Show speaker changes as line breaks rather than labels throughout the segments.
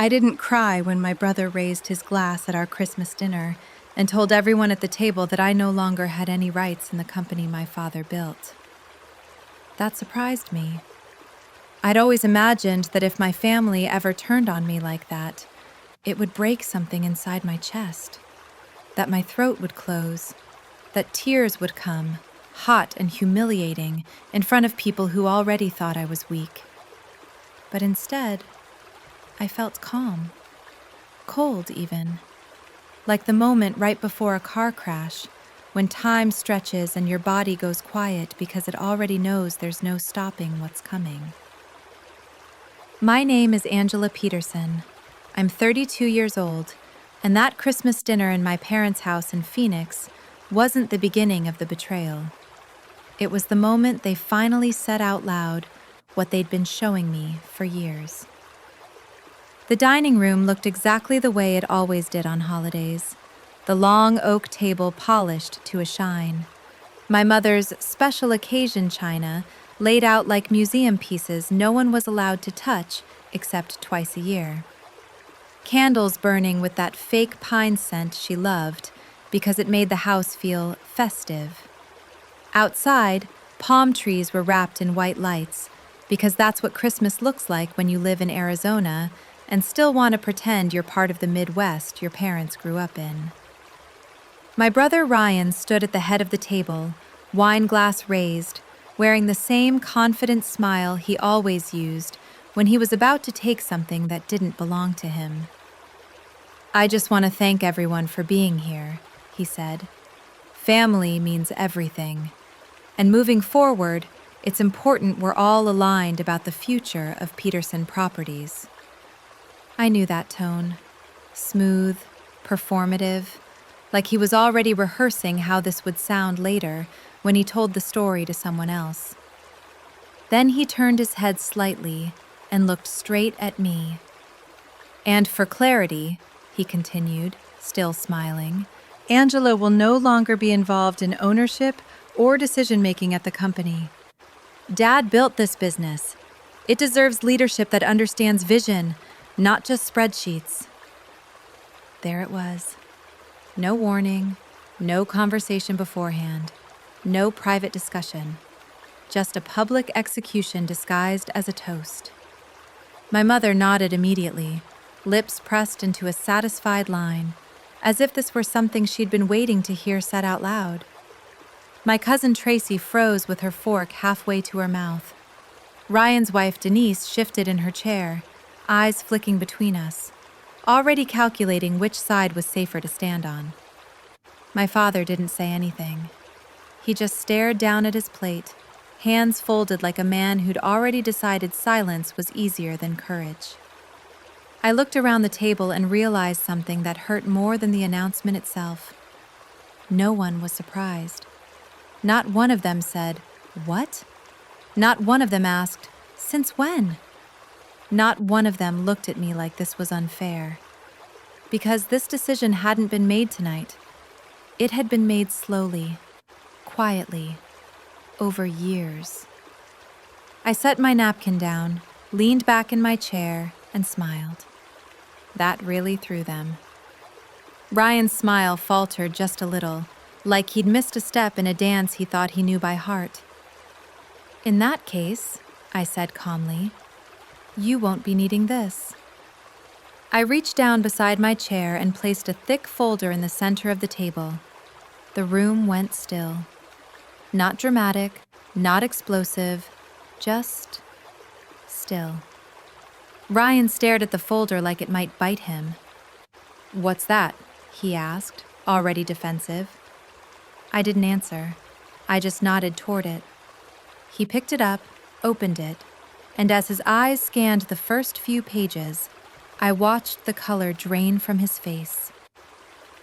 I didn't cry when my brother raised his glass at our Christmas dinner and told everyone at the table that I no longer had any rights in the company my father built. That surprised me. I'd always imagined that if my family ever turned on me like that, it would break something inside my chest, that my throat would close, that tears would come, hot and humiliating, in front of people who already thought I was weak. But instead, I felt calm, cold even, like the moment right before a car crash, when time stretches and your body goes quiet because it already knows there's no stopping what's coming. My name is Angela Peterson. I'm 32 years old, and that Christmas dinner in my parents' house in Phoenix wasn't the beginning of the betrayal. It was the moment they finally said out loud what they'd been showing me for years. The dining room looked exactly the way it always did on holidays, the long oak table polished to a shine. My mother's special occasion china laid out like museum pieces no one was allowed to touch except twice a year. Candles burning with that fake pine scent she loved because it made the house feel festive. Outside, palm trees were wrapped in white lights because that's what Christmas looks like when you live in Arizona and still want to pretend you're part of the Midwest your parents grew up in. My brother Ryan stood at the head of the table, wine glass raised, wearing the same confident smile he always used when he was about to take something that didn't belong to him. "I just want to thank everyone for being here," he said. "Family means everything. And moving forward, it's important we're all aligned about the future of Peterson Properties." I knew that tone. Smooth, performative, like he was already rehearsing how this would sound later when he told the story to someone else. Then he turned his head slightly and looked straight at me. "And for clarity," he continued, still smiling, "Angela will no longer be involved in ownership or decision-making at the company. Dad built this business. It deserves leadership that understands vision, not just spreadsheets." There it was. No warning, no conversation beforehand, no private discussion. Just a public execution disguised as a toast. My mother nodded immediately, lips pressed into a satisfied line, as if this were something she'd been waiting to hear said out loud. My cousin Tracy froze with her fork halfway to her mouth. Ryan's wife Denise shifted in her chair, eyes flicking between us, already calculating which side was safer to stand on. My father didn't say anything. He just stared down at his plate, hands folded like a man who'd already decided silence was easier than courage. I looked around the table and realized something that hurt more than the announcement itself. No one was surprised. Not one of them said, "What?" Not one of them asked, "Since when?" Not one of them looked at me like this was unfair. Because this decision hadn't been made tonight. It had been made slowly, quietly, over years. I set my napkin down, leaned back in my chair, and smiled. That really threw them. Ryan's smile faltered just a little, like he'd missed a step in a dance he thought he knew by heart. "In that case," I said calmly, "you won't be needing this." I reached down beside my chair and placed a thick folder in the center of the table. The room went still. Not dramatic, not explosive, just still. Ryan stared at the folder like it might bite him. "What's that?" he asked, already defensive. I didn't answer. I just nodded toward it. He picked it up, opened it, and as his eyes scanned the first few pages, I watched the color drain from his face.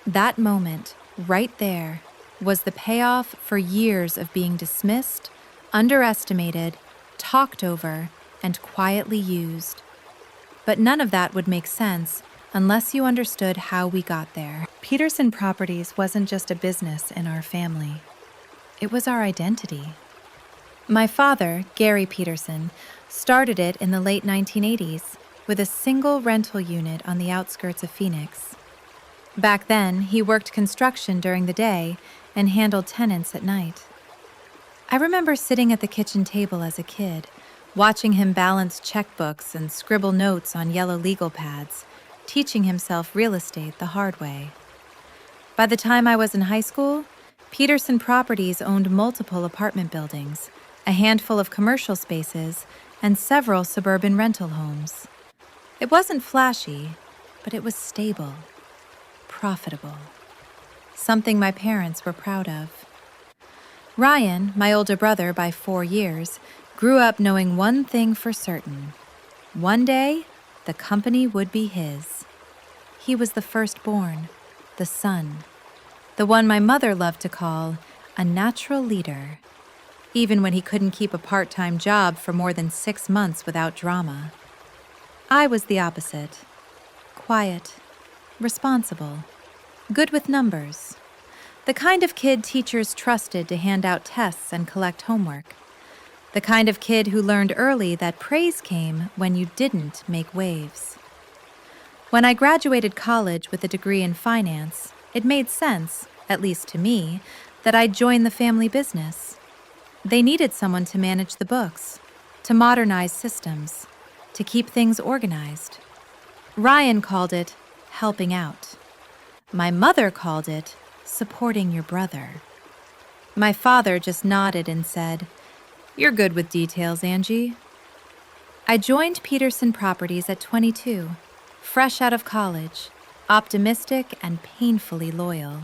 That moment, right there, was the payoff for years of being dismissed, underestimated, talked over, and quietly used. But none of that would make sense unless you understood how we got there. Peterson Properties wasn't just a business in our family. It was our identity. My father, Gary Peterson, started it in the late 1980s. with a single rental unit on the outskirts of Phoenix. Back then, he worked construction during the day and handled tenants at night. I remember sitting at the kitchen table as a kid, watching him balance checkbooks and scribble notes on yellow legal pads, teaching himself real estate the hard way. By the time I was in high school, Peterson Properties owned multiple apartment buildings, a handful of commercial spaces, and several suburban rental homes. It wasn't flashy, but it was stable, profitable, something my parents were proud of. Ryan, my older brother by 4 years, grew up knowing one thing for certain. One day, the company would be his. He was the firstborn, the son, the one my mother loved to call a natural leader, even when he couldn't keep a part-time job for more than 6 months without drama. I was the opposite. Quiet, responsible, good with numbers. The kind of kid teachers trusted to hand out tests and collect homework. The kind of kid who learned early that praise came when you didn't make waves. When I graduated college with a degree in finance, it made sense, at least to me, that I'd join the family business. They needed someone to manage the books, to modernize systems, to keep things organized. Ryan called it helping out. My mother called it supporting your brother. My father just nodded and said, "You're good with details, Angie." I joined Peterson Properties at 22, fresh out of college, optimistic and painfully loyal.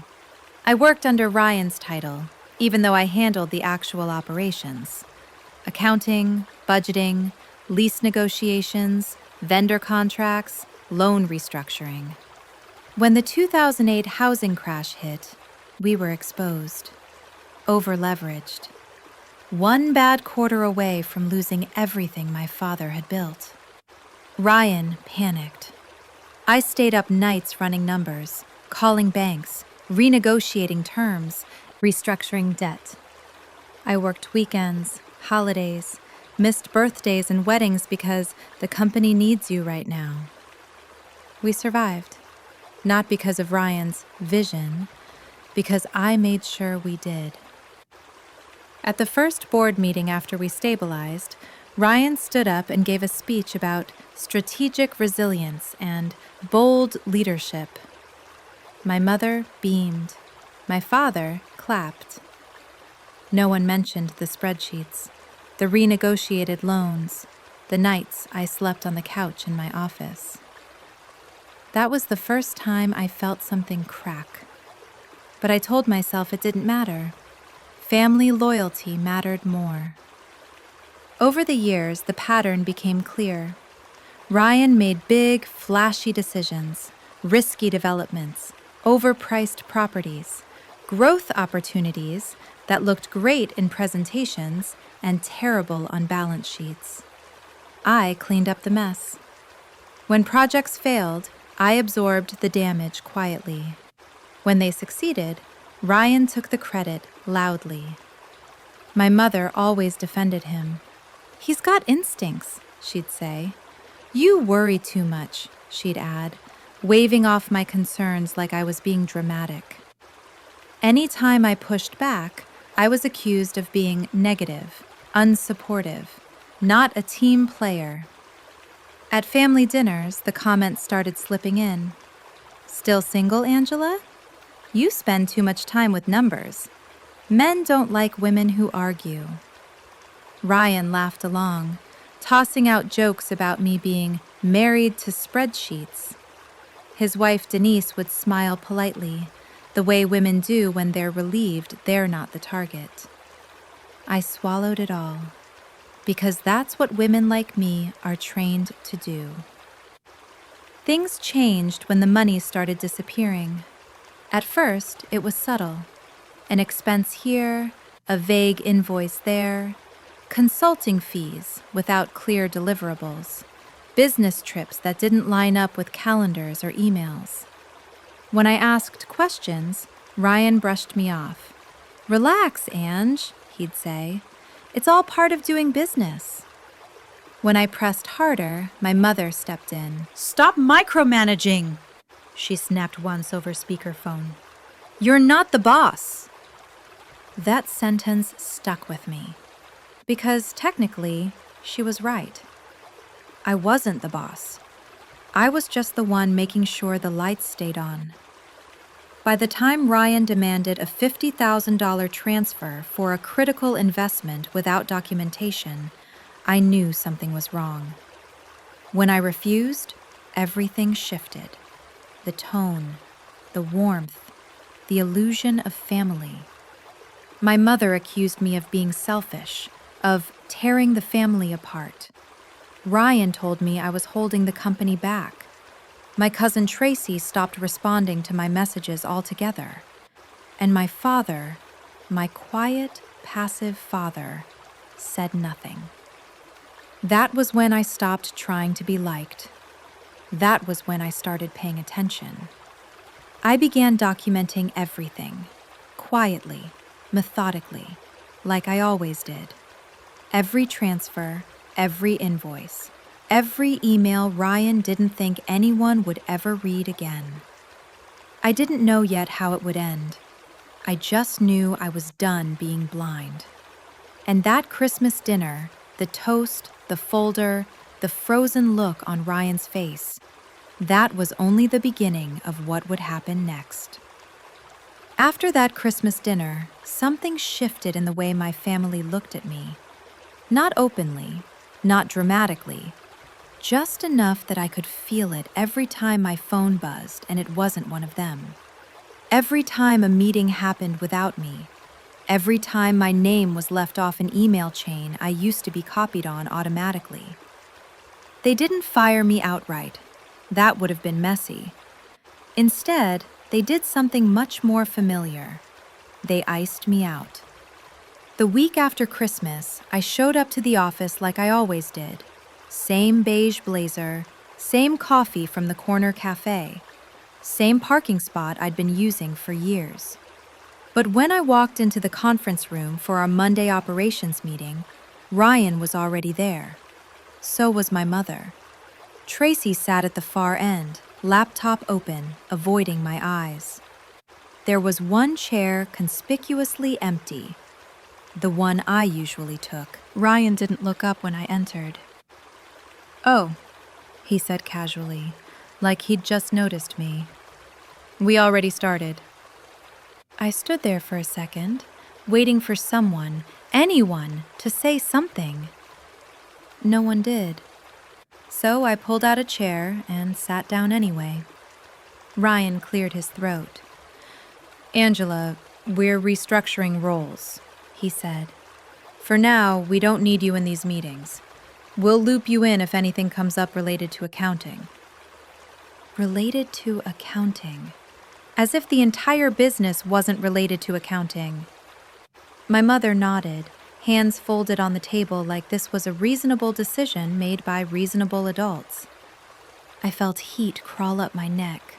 I worked under Ryan's title, even though I handled the actual operations: accounting, budgeting, lease negotiations, vendor contracts, loan restructuring. When the 2008 housing crash hit, we were exposed, over-leveraged, one bad quarter away from losing everything my father had built. Ryan panicked. I stayed up nights running numbers, calling banks, renegotiating terms, restructuring debt. I worked weekends, holidays, missed birthdays and weddings because the company needs you right now. We survived. Not because of Ryan's vision, because I made sure we did. At the first board meeting after we stabilized, Ryan stood up and gave a speech about strategic resilience and bold leadership. My mother beamed. My father clapped. No one mentioned the spreadsheets, the renegotiated loans, the nights I slept on the couch in my office. That was the first time I felt something crack. But I told myself it didn't matter. Family loyalty mattered more. Over the years, the pattern became clear. Ryan made big, flashy decisions, risky developments, overpriced properties, growth opportunities that looked great in presentations and terrible on balance sheets. I cleaned up the mess. When projects failed, I absorbed the damage quietly. When they succeeded, Ryan took the credit loudly. My mother always defended him. "He's got instincts," she'd say. "You worry too much," she'd add, waving off my concerns like I was being dramatic. Any time I pushed back, I was accused of being negative, unsupportive, not a team player. At family dinners, the comments started slipping in. "Still single, Angela? You spend too much time with numbers. Men don't like women who argue." Ryan laughed along, tossing out jokes about me being married to spreadsheets. His wife Denise would smile politely, the way women do when they're relieved they're not the target. I swallowed it all, because that's what women like me are trained to do. Things changed when the money started disappearing. At first, it was subtle. An expense here, a vague invoice there, consulting fees without clear deliverables, business trips that didn't line up with calendars or emails. When I asked questions, Ryan brushed me off. "Relax, Ange," he'd say. "It's all part of doing business." When I pressed harder, my mother stepped in.
"Stop micromanaging!"
She snapped once over speakerphone. "You're not the boss!" That sentence stuck with me, because technically, she was right. I wasn't the boss. I was just the one making sure the lights stayed on. By the time Ryan demanded a $50,000 transfer for a critical investment without documentation, I knew something was wrong. When I refused, everything shifted. The tone, the warmth, the illusion of family. My mother accused me of being selfish, of tearing the family apart. Ryan told me I was holding the company back. My cousin Tracy stopped responding to my messages altogether. And my father, my quiet, passive father, said nothing. That was when I stopped trying to be liked. That was when I started paying attention. I began documenting everything, quietly, methodically, like I always did. Every transfer, every invoice, every email Ryan didn't think anyone would ever read again. I didn't know yet how it would end. I just knew I was done being blind. And that Christmas dinner, the toast, the folder, the frozen look on Ryan's face, that was only the beginning of what would happen next. After that Christmas dinner, something shifted in the way my family looked at me. Not openly, not dramatically, just enough that I could feel it every time my phone buzzed and it wasn't one of them. Every time a meeting happened without me. Every time my name was left off an email chain I used to be copied on automatically. They didn't fire me outright. That would have been messy. Instead, they did something much more familiar. They iced me out. The week after Christmas, I showed up to the office like I always did. Same beige blazer, same coffee from the corner cafe, same parking spot I'd been using for years. But when I walked into the conference room for our Monday operations meeting, Ryan was already there. So was my mother. Tracy sat at the far end, laptop open, avoiding my eyes. There was one chair conspicuously empty, the one I usually took. Ryan didn't look up when I entered. "Oh," he said casually, like he'd just noticed me. "We already started." I stood there for a second, waiting for someone, anyone, to say something. No one did. So I pulled out a chair and sat down anyway. Ryan cleared his throat. "Angela, we're restructuring roles," he said. "For now, we don't need you in these meetings. We'll loop you in if anything comes up related to accounting." Related to accounting. As if the entire business wasn't related to accounting. My mother nodded, hands folded on the table like this was a reasonable decision made by reasonable adults. I felt heat crawl up my neck,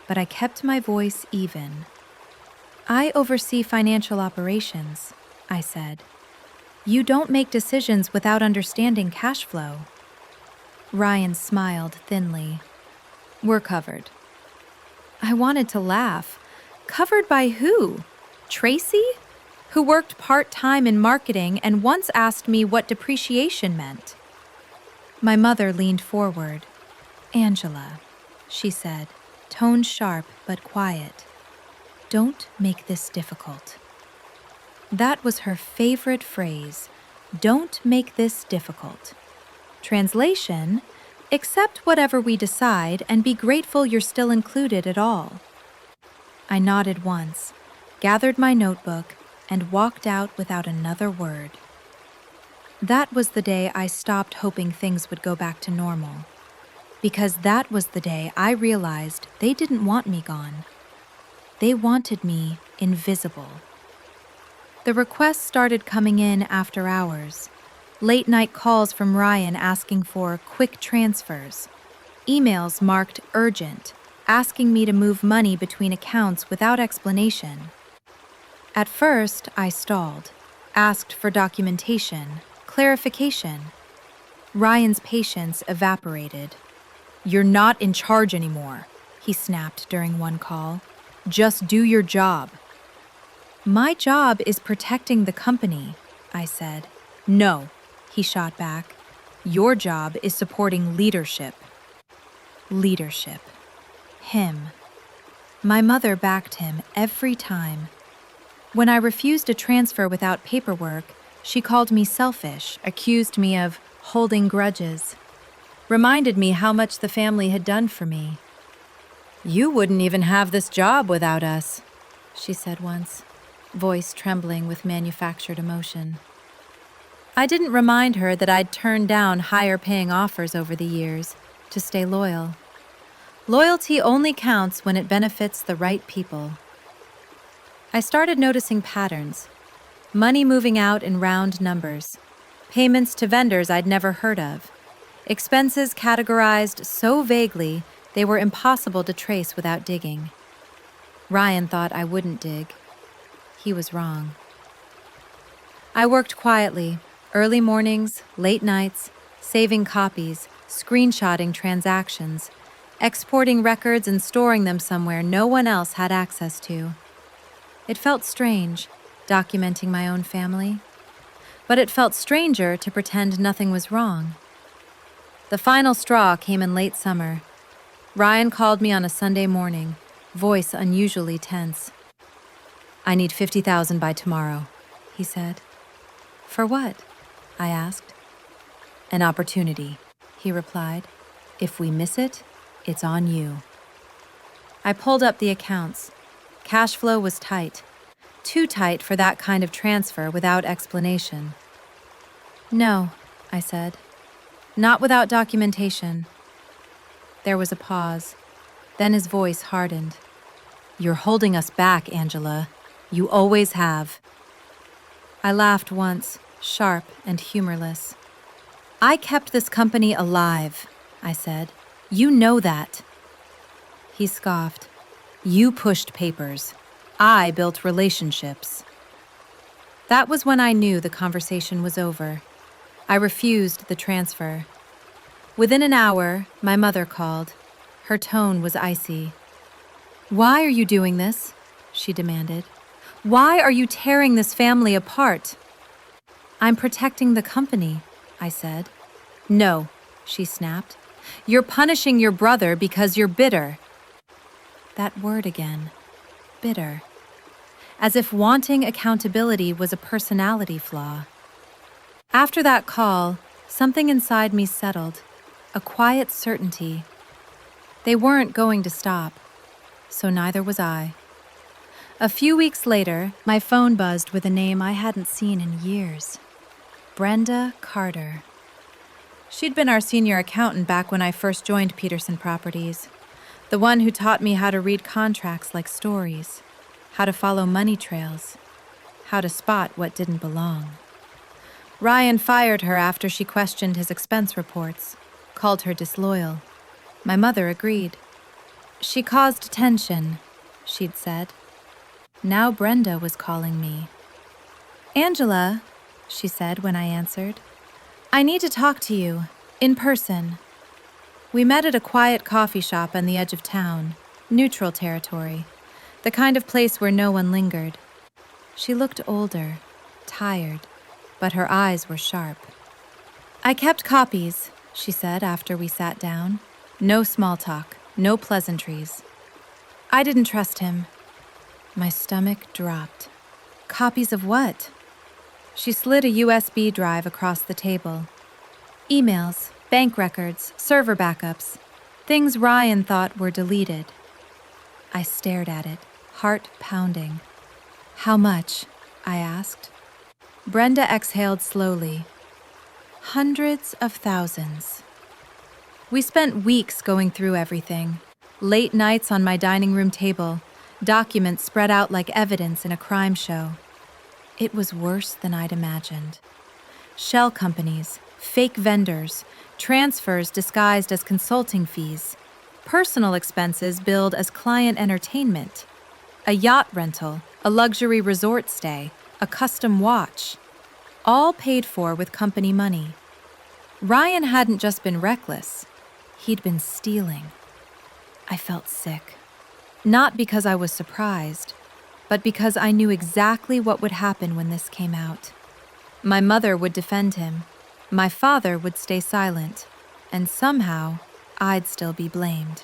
but I kept my voice even. "I oversee financial operations," I said. "You don't make decisions without understanding cash flow." Ryan smiled thinly. "We're covered." I wanted to laugh. Covered by who? Tracy? Who worked part-time in marketing and once asked me what depreciation meant. My mother leaned forward. "Angela," she said, tone sharp but quiet. "Don't make this difficult." That was her favorite phrase. Don't make this difficult. Translation: accept whatever we decide and be grateful you're still included at all. I nodded once, gathered my notebook, and walked out without another word. That was the day I stopped hoping things would go back to normal. Because that was the day I realized they didn't want me gone. They wanted me invisible. The requests started coming in after hours. Late-night calls from Ryan asking for quick transfers. Emails marked urgent, asking me to move money between accounts without explanation. At first, I stalled, asked for documentation, clarification. Ryan's patience evaporated. "You're not in charge anymore," he snapped during one call. "Just do your job." "My job is protecting the company," I said. "No," he shot back. "Your job is supporting leadership." Leadership. Him. My mother backed him every time. When I refused a transfer without paperwork, she called me selfish, accused me of holding grudges, reminded me how much the family had done for me. "You wouldn't even have this job without us," she said once, voice trembling with manufactured emotion. I didn't remind her that I'd turned down higher-paying offers over the years to stay loyal. Loyalty only counts when it benefits the right people. I started noticing patterns. Money moving out in round numbers. Payments to vendors I'd never heard of. Expenses categorized so vaguely they were impossible to trace without digging. Ryan thought I wouldn't dig. He was wrong. I worked quietly, early mornings, late nights, saving copies, screenshotting transactions, exporting records and storing them somewhere no one else had access to. It felt strange, documenting my own family. But it felt stranger to pretend nothing was wrong. The final straw came in late summer. Ryan called me on a Sunday morning, voice unusually tense. "I need $50,000 by tomorrow," he said. "For what?" I asked. "An opportunity," he replied. "If we miss it, it's on you." I pulled up the accounts. Cash flow was tight. Too tight for that kind of transfer without explanation. "No," I said. "Not without documentation." There was a pause. Then his voice hardened. "You're holding us back, Angela. You always have." I laughed once, sharp and humorless. "I kept this company alive," I said. "You know that." He scoffed. "You pushed papers. I built relationships." That was when I knew the conversation was over. I refused the transfer. Within an hour, my mother called. Her tone was icy. "Why are you doing this?" she demanded. "Why are you tearing this family apart?" "I'm protecting the company," I said. "No," she snapped. "You're punishing your brother because you're bitter." That word again. Bitter. As if wanting accountability was a personality flaw. After that call, something inside me settled, a quiet certainty. They weren't going to stop, so neither was I. A few weeks later, my phone buzzed with a name I hadn't seen in years. Brenda Carter. She'd been our senior accountant back when I first joined Peterson Properties, the one who taught me how to read contracts like stories, how to follow money trails, how to spot what didn't belong. Ryan fired her after she questioned his expense reports, called her disloyal. My mother agreed. "She caused tension," she'd said. Now Brenda was calling me. "Angela," she said when I answered, "I need to talk to you, in person." We met at a quiet coffee shop on the edge of town, neutral territory, the kind of place where no one lingered. She looked older, tired, but her eyes were sharp. "I kept copies," she said after we sat down. No small talk, no pleasantries. I didn't trust him. My stomach dropped. "Copies of what?" She slid a USB drive across the table. "Emails, bank records, server backups, things Ryan thought were deleted." I stared at it, heart pounding. "How much?" I asked. Brenda exhaled slowly. "Hundreds of thousands." We spent weeks going through everything. Late nights on my dining room table, documents spread out like evidence in a crime show. It was worse than I'd imagined. Shell companies, fake vendors, transfers disguised as consulting fees, personal expenses billed as client entertainment, a yacht rental, a luxury resort stay, a custom watch, all paid for with company money. Ryan hadn't just been reckless, he'd been stealing. I felt sick. Not because I was surprised, but because I knew exactly what would happen when this came out. My mother would defend him, my father would stay silent, and somehow I'd still be blamed.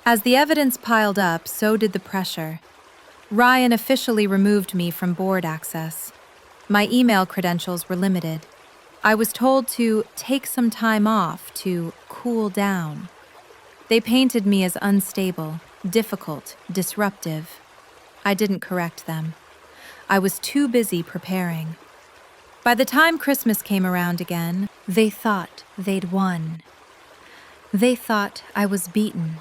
As the evidence piled up, so did the pressure. Ryan officially removed me from board access. My email credentials were limited. I was told to take some time off to cool down. They painted me as unstable, difficult, disruptive. I didn't correct them. I was too busy preparing. By the time Christmas came around again, they thought they'd won. They thought I was beaten.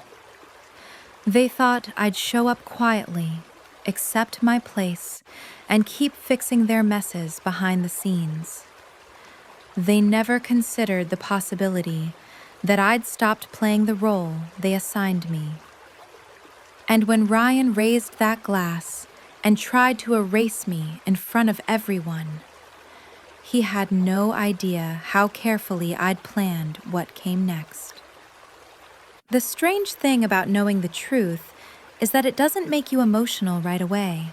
They thought I'd show up quietly, accept my place, and keep fixing their messes behind the scenes. They never considered the possibility that I'd stopped playing the role they assigned me. And when Ryan raised that glass and tried to erase me in front of everyone, he had no idea how carefully I'd planned what came next. The strange thing about knowing the truth is that it doesn't make you emotional right away.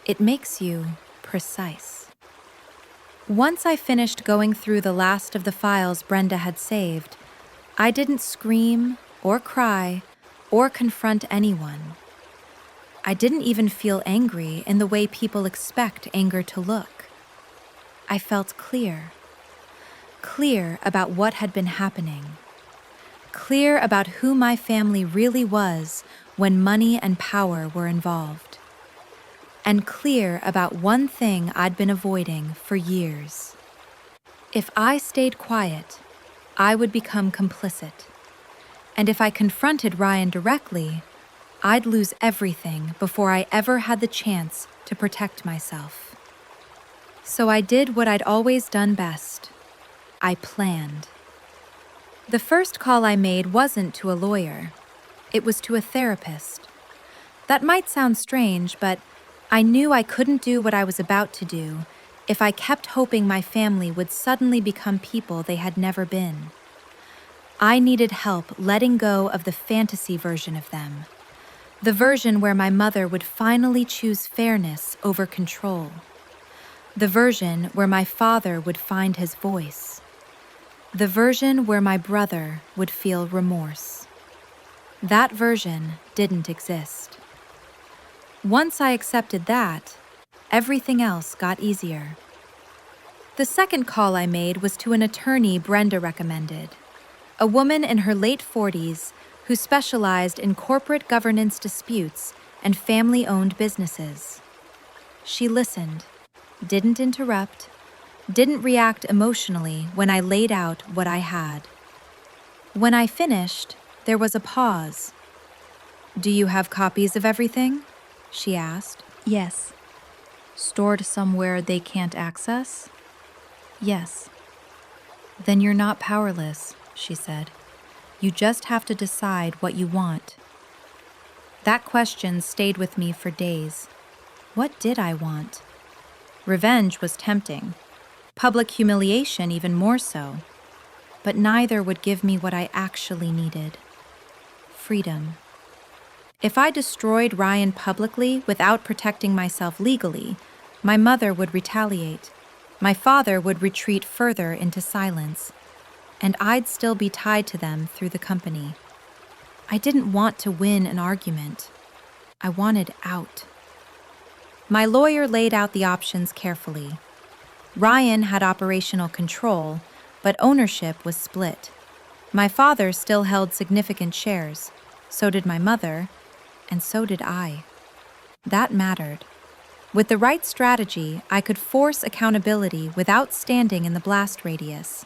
It makes you precise. Once I finished going through the last of the files Brenda had saved, I didn't scream or cry or confront anyone. I didn't even feel angry in the way people expect anger to look. I felt clear about what had been happening, clear about who my family really was when money and power were involved, and clear about one thing I'd been avoiding for years. If I stayed quiet, I would become complicit. And if I confronted Ryan directly, I'd lose everything before I ever had the chance to protect myself. So I did what I'd always done best. I planned. The first call I made wasn't to a lawyer. It was to a therapist. That might sound strange, but I knew I couldn't do what I was about to do if I kept hoping my family would suddenly become people they had never been. I needed help letting go of the fantasy version of them, the version where my mother would finally choose fairness over control, the version where my father would find his voice, the version where my brother would feel remorse. That version didn't exist. Once I accepted that, everything else got easier. The second call I made was to an attorney Brenda recommended, a woman in her late 40s who specialized in corporate governance disputes and family-owned businesses. She listened, didn't interrupt, didn't react emotionally when I laid out what I had. When I finished, there was a pause. "Do you have copies of everything?" she asked.
Yes.
"Stored somewhere they can't access?" "Yes." "Then you're not powerless," she said. "You just have to decide what you want." That question stayed with me for days. What did I want? Revenge was tempting. Public humiliation even more so. But neither would give me what I actually needed. Freedom. If I destroyed Ryan publicly without protecting myself legally, my mother would retaliate. My father would retreat further into silence, and I'd still be tied to them through the company. I didn't want to win an argument. I wanted out. My lawyer laid out the options carefully. Ryan had operational control, but ownership was split. My father still held significant shares. So did my mother, and so did I. That mattered. With the right strategy, I could force accountability without standing in the blast radius.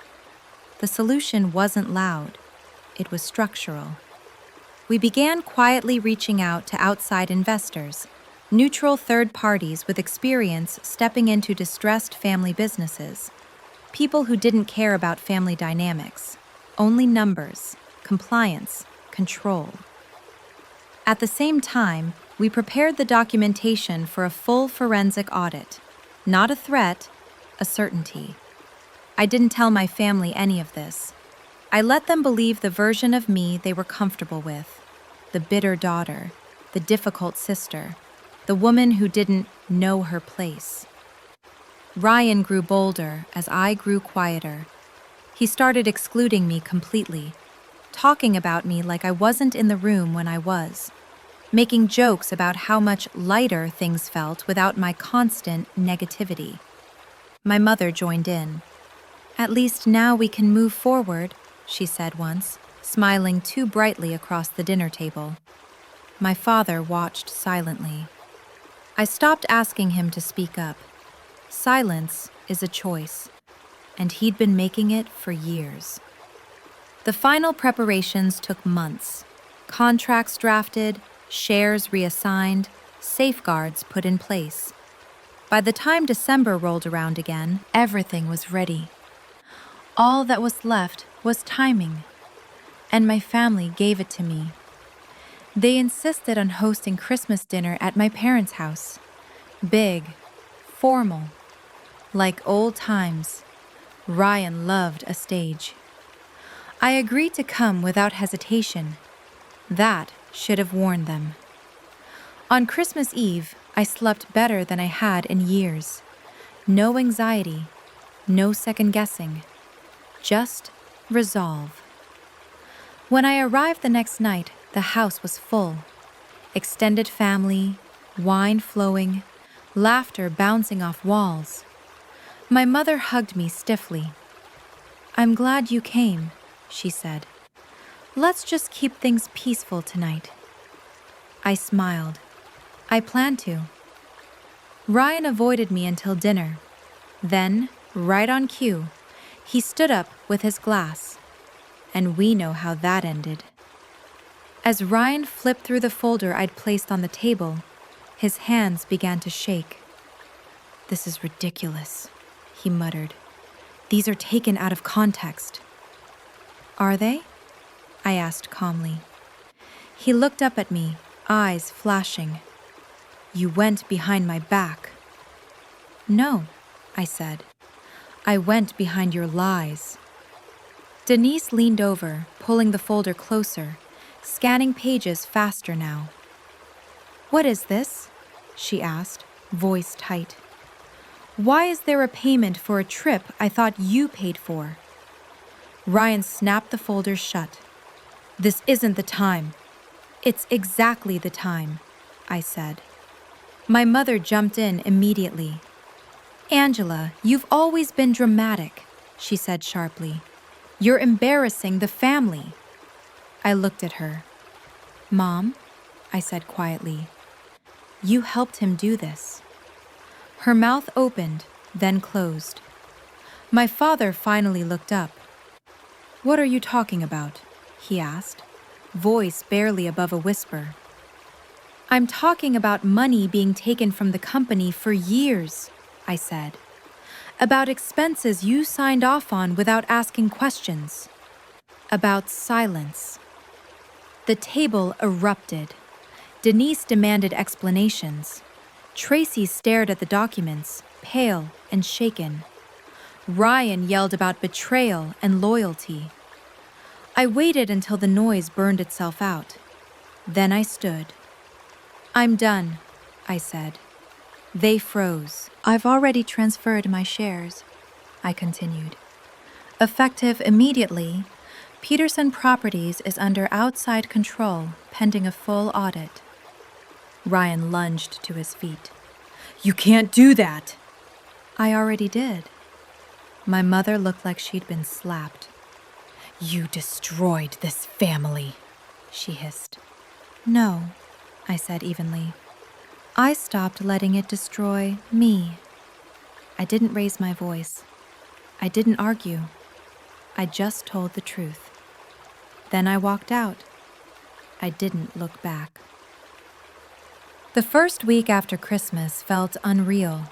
The solution wasn't loud. It was structural. We began quietly reaching out to outside investors, neutral third parties with experience stepping into distressed family businesses, people who didn't care about family dynamics, only numbers, compliance, control. At the same time, we prepared the documentation for a full forensic audit, not a threat, a certainty. I didn't tell my family any of this. I let them believe the version of me they were comfortable with. The bitter daughter, the difficult sister, the woman who didn't know her place. Ryan grew bolder as I grew quieter. He started excluding me completely, talking about me like I wasn't in the room when I was, making jokes about how much lighter things felt without my constant negativity. My mother joined in. "At least now we can move forward," she said once, smiling too brightly across the dinner table. My father watched silently. I stopped asking him to speak up. Silence is a choice, and he'd been making it for years. The final preparations took months. Contracts drafted, shares reassigned, safeguards put in place. By the time December rolled around again, everything was ready. All that was left was timing, and my family gave it to me. They insisted on hosting Christmas dinner at my parents' house. Big, formal, like old times. Ryan loved a stage. I agreed to come without hesitation. That should have warned them. On Christmas Eve, I slept better than I had in years. No anxiety, no second-guessing, just resolve. When I arrived the next night, the house was full. Extended family, wine flowing, laughter bouncing off walls. My mother hugged me stiffly. "I'm glad you came," she said. "Let's just keep things peaceful tonight." I smiled. I planned to. Ryan avoided me until dinner. Then, right on cue, he stood up with his glass. And we know how that ended. As Ryan flipped through the folder I'd placed on the table, his hands began to shake. "This is ridiculous," he muttered. "These are taken out of context." "Are they?" I asked calmly. He looked up at me, eyes flashing. "You went behind my back." "No," I said. "I went behind your lies." Denise leaned over, pulling the folder closer, scanning pages faster now. "What is this?" she asked, voice tight. "Why is there a payment for a trip I thought you paid for?" Ryan snapped the folder shut. "This isn't the time." "It's exactly the time," I said. My mother jumped in immediately. "Angela, you've always been dramatic," she said sharply. "You're embarrassing the family." I looked at her. "Mom," I said quietly, "you helped him do this." Her mouth opened, then closed. My father finally looked up. "What are you talking about?" he asked, voice barely above a whisper. "I'm talking about money being taken from the company for years," I said. "About expenses you signed off on without asking questions. About silence." The table erupted. Denise demanded explanations. Tracy stared at the documents, pale and shaken. Ryan yelled about betrayal and loyalty. I waited until the noise burned itself out. Then I stood. "I'm done," I said. They froze. "I've already transferred my shares," I continued. "Effective immediately, Peterson Properties is under outside control, pending a full audit." Ryan lunged to his feet. "You can't do that!" "I already did." My mother looked like she'd been slapped. "You destroyed this family," she hissed. "No," I said evenly. "I stopped letting it destroy me." I didn't raise my voice. I didn't argue. I just told the truth. Then I walked out. I didn't look back. The first week after Christmas felt unreal.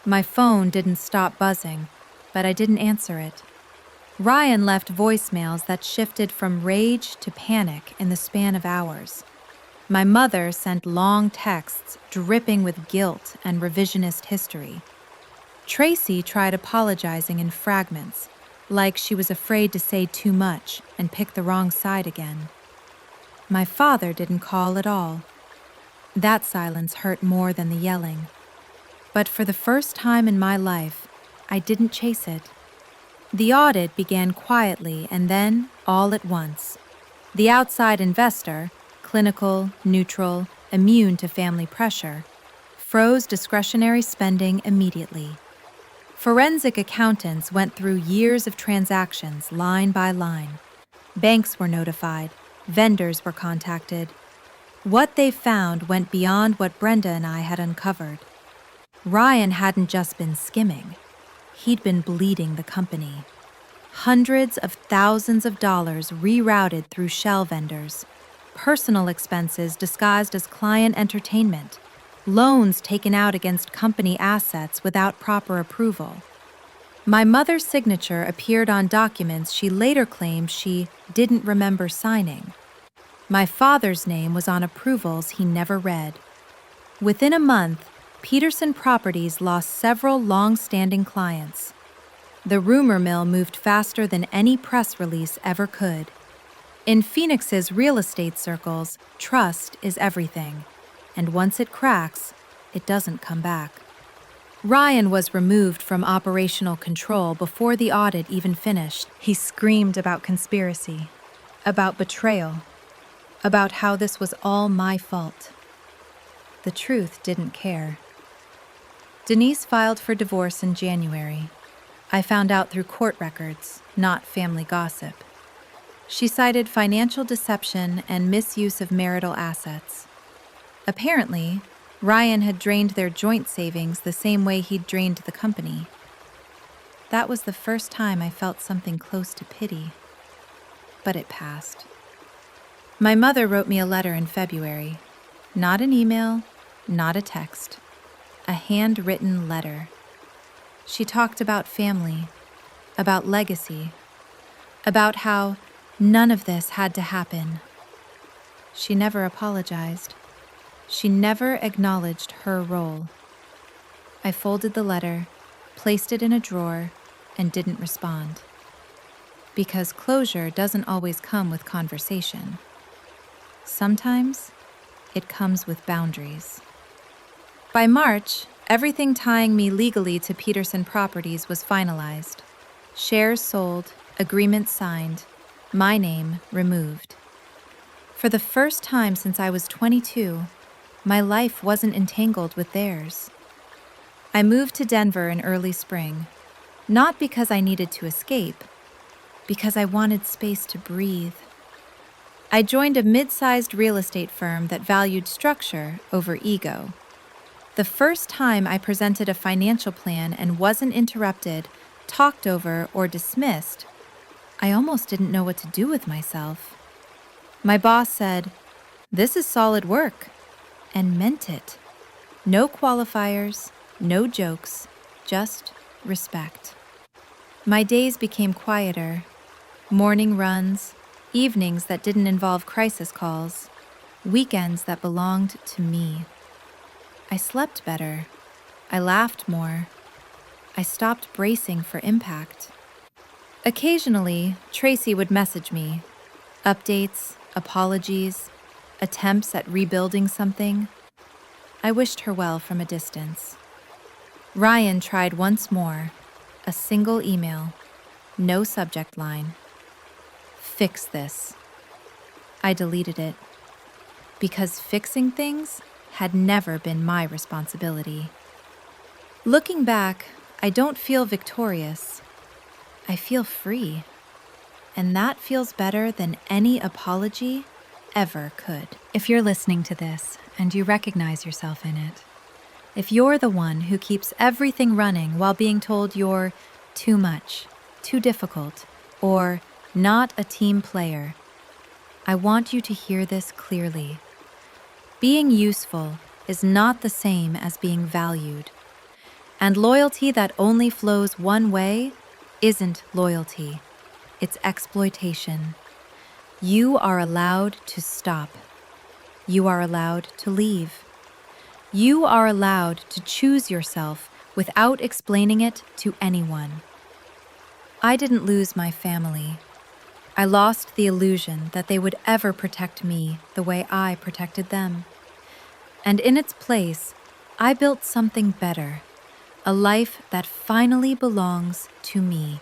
My phone didn't stop buzzing, but I didn't answer it. Ryan left voicemails that shifted from rage to panic in the span of hours. My mother sent long texts dripping with guilt and revisionist history. Tracy tried apologizing in fragments, like she was afraid to say too much and pick the wrong side again. My father didn't call at all. That silence hurt more than the yelling. But for the first time in my life, I didn't chase it. The audit began quietly and then, all at once. The outside investor, clinical, neutral, immune to family pressure, froze discretionary spending immediately. Forensic accountants went through years of transactions line by line. Banks were notified, vendors were contacted. What they found went beyond what Brenda and I had uncovered. Ryan hadn't just been skimming. He'd been bleeding the company. Hundreds of thousands of dollars rerouted through shell vendors, personal expenses disguised as client entertainment, loans taken out against company assets without proper approval. My mother's signature appeared on documents she later claimed she didn't remember signing. My father's name was on approvals he never read. Within a month, Peterson Properties lost several long-standing clients. The rumor mill moved faster than any press release ever could. In Phoenix's real estate circles, trust is everything, and once it cracks, it doesn't come back. Ryan was removed from operational control before the audit even finished. He screamed about conspiracy, about betrayal, about how this was all my fault. The truth didn't care. Denise filed for divorce in January. I found out through court records, not family gossip. She cited financial deception and misuse of marital assets. Apparently, Ryan had drained their joint savings the same way he'd drained the company. That was the first time I felt something close to pity. But it passed. My mother wrote me a letter in February. Not an email, not a text. A handwritten letter. She talked about family, about legacy, about how none of this had to happen. She never apologized. She never acknowledged her role. I folded the letter, placed it in a drawer, and didn't respond. Because closure doesn't always come with conversation. Sometimes it comes with boundaries. By March, everything tying me legally to Peterson Properties was finalized. Shares sold, agreements signed, my name removed. For the first time since I was 22, my life wasn't entangled with theirs. I moved to Denver in early spring, not because I needed to escape, because I wanted space to breathe. I joined a mid-sized real estate firm that valued structure over ego. The first time I presented a financial plan and wasn't interrupted, talked over, or dismissed, I almost didn't know what to do with myself. My boss said, "This is solid work," and meant it. No qualifiers, no jokes, just respect. My days became quieter. Morning runs, evenings that didn't involve crisis calls, weekends that belonged to me. I slept better. I laughed more. I stopped bracing for impact. Occasionally, Tracy would message me. Updates, apologies, attempts at rebuilding something. I wished her well from a distance. Ryan tried once more. A single email. No subject line. Fix this. I deleted it. Because fixing things had never been my responsibility. Looking back, I don't feel victorious. I feel free. And that feels better than any apology ever could. If you're listening to this and you recognize yourself in it, if you're the one who keeps everything running while being told you're too much, too difficult, or not a team player, I want you to hear this clearly. Being useful is not the same as being valued. And loyalty that only flows one way isn't loyalty. It's exploitation. You are allowed to stop. You are allowed to leave. You are allowed to choose yourself without explaining it to anyone. I didn't lose my family. I lost the illusion that they would ever protect me the way I protected them. And in its place, I built something better, a life that finally belongs to me.